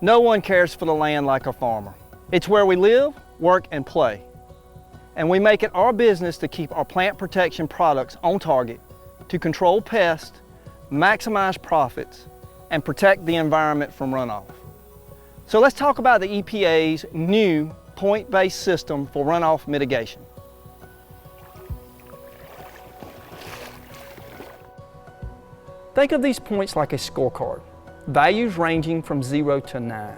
No one cares for the land like a farmer. It's where we live, work, and play. And we make it our business to keep our plant protection products on target, to control pests, maximize profits, and protect the environment from runoff. So let's talk about the EPA's new point-based system for runoff mitigation. Think of these points like a scorecard, values ranging from 0 to 9.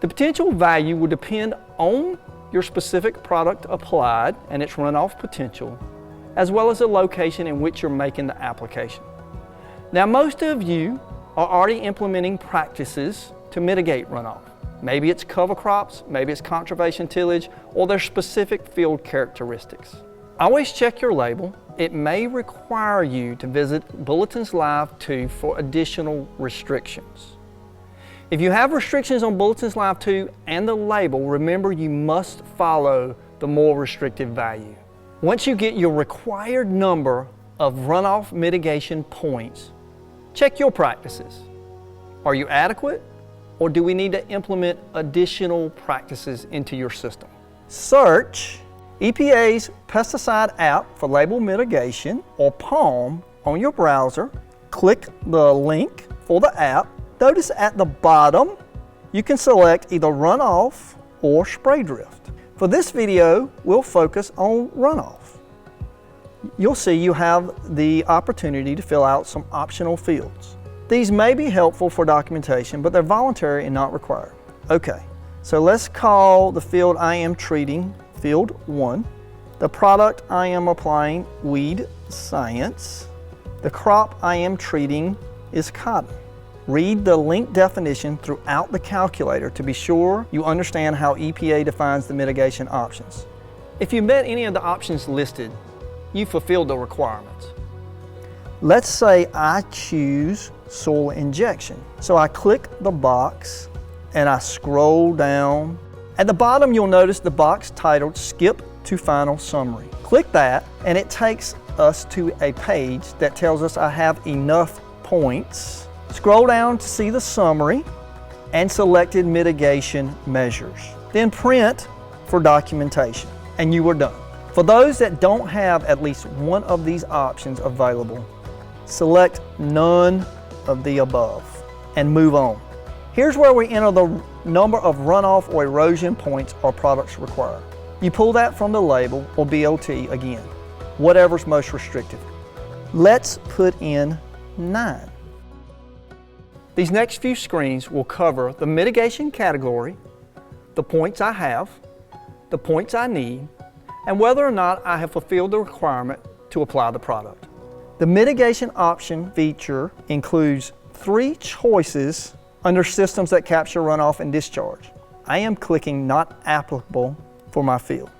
The potential value will depend on your specific product applied and its runoff potential, as well as the location in which you're making the application. Now, most of you are already implementing practices to mitigate runoff. Maybe it's cover crops, maybe it's conservation tillage, or their specific field characteristics. Always check your label. It may require you to visit Bulletins Live 2 for additional restrictions. If you have restrictions on Bulletins Live 2 and the label, remember you must follow the more restrictive value. Once you get your required number of runoff mitigation points, check your practices. Are you adequate, or do we need to implement additional practices into your system? Search EPA's Pesticide app for Label Mitigation, or PALM, on your browser. Click the link for the app. Notice at the bottom, you can select either runoff or spray drift. For this video, we'll focus on runoff. You'll see you have the opportunity to fill out some optional fields. These may be helpful for documentation, but they're voluntary and not required. Okay, so let's call the field I am treating field 1. The product I am applying, weed science. The crop I am treating is cotton. Read the link definition throughout the calculator to be sure you understand how EPA defines the mitigation options. If you met any of the options listed, you fulfilled the requirements. Let's say I choose soil injection. So I click the box and I scroll down. At the bottom, you'll notice the box titled Skip to Final Summary. Click that and it takes us to a page that tells us I have enough points. Scroll down to see the summary and selected mitigation measures. Then print for documentation, and you are done. For those that don't have at least one of these options available, select none of the above and move on. Here's where we enter the number of runoff or erosion points our products require. You pull that from the label or BOT again, whatever's most restrictive. Let's put in 9. These next few screens will cover the mitigation category, the points I have, the points I need, and whether or not I have fulfilled the requirement to apply the product. The mitigation option feature includes 3 choices under systems that capture runoff and discharge. I am clicking not applicable for my field.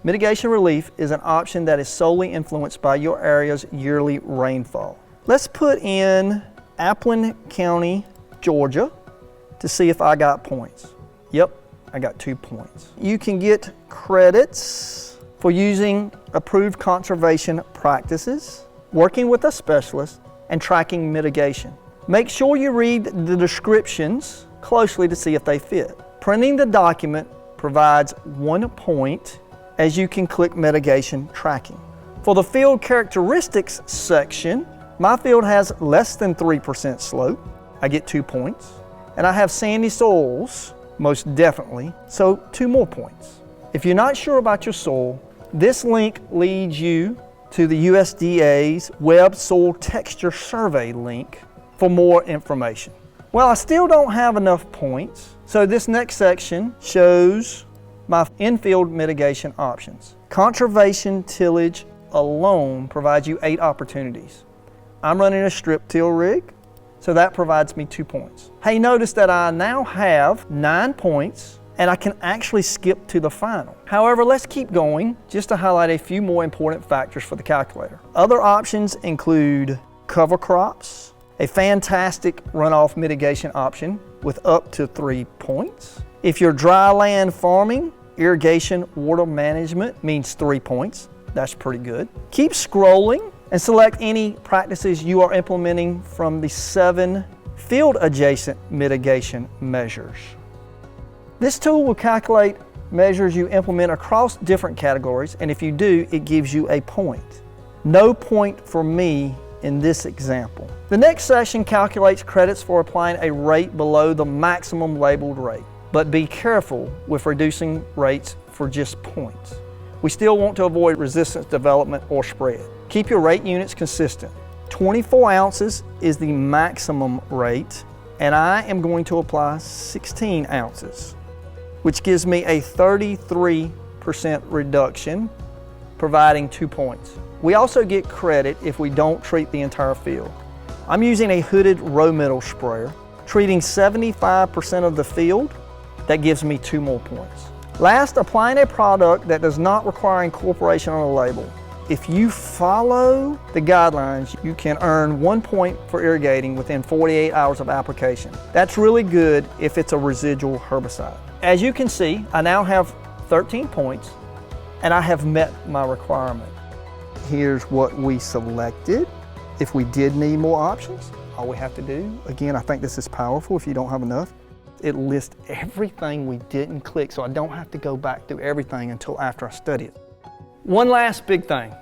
Mitigation relief is an option that is solely influenced by your area's yearly rainfall. Let's put in Applin County, Georgia, to see if I got points. Yep, I got 2 points. You can get credits for using approved conservation practices, working with a specialist, and tracking mitigation. Make sure you read the descriptions closely to see if they fit. Printing the document provides 1 point, as you can click mitigation tracking. For the field characteristics section, my field has less than 3% slope. I get 2 points. And I have sandy soils, most definitely, so 2 more points. If you're not sure about your soil, this link leads you to the USDA's Web Soil Texture Survey link for more information. Well, I still don't have enough points, so this next section shows my in-field mitigation options. Conservation tillage alone provides you 8 opportunities. I'm running a strip till rig, so that provides me 2 points. Hey, notice that I now have 9 points and I can actually skip to the final. However, let's keep going just to highlight a few more important factors for the calculator. Other options include cover crops, a fantastic runoff mitigation option with up to 3 points. If you're dry land farming, irrigation water management means 3 points. That's pretty good. Keep scrolling and select any practices you are implementing from the 7 field adjacent mitigation measures. This tool will calculate measures you implement across different categories, and if you do, it gives you a point. No point for me in this example. The next section calculates credits for applying a rate below the maximum labeled rate, but be careful with reducing rates for just points. We still want to avoid resistance development or spread. Keep your rate units consistent. 24 ounces is the maximum rate, and I am going to apply 16 ounces, which gives me a 33% reduction, providing 2 points. We also get credit if we don't treat the entire field. I'm using a hooded row middle sprayer, treating 75% of the field. That gives me 2 more points. Last, applying a product that does not require incorporation on a label. If you follow the guidelines, you can earn 1 point for irrigating within 48 hours of application. That's really good if it's a residual herbicide. As you can see, I now have 13 points, and I have met my requirement. Here's what we selected. If we did need more options, all we have to do, again, I think this is powerful if you don't have enough, it lists everything we didn't click, so I don't have to go back through everything until after I study it. One last big thing.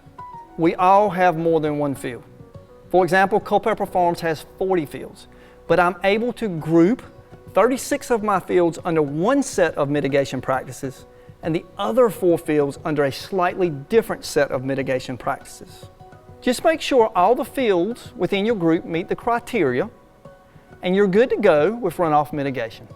We all have more than one field. For example, Culpepper Farms has 40 fields, but I'm able to group 36 of my fields under one set of mitigation practices and the other 4 fields under a slightly different set of mitigation practices. Just make sure all the fields within your group meet the criteria, and you're good to go with runoff mitigation.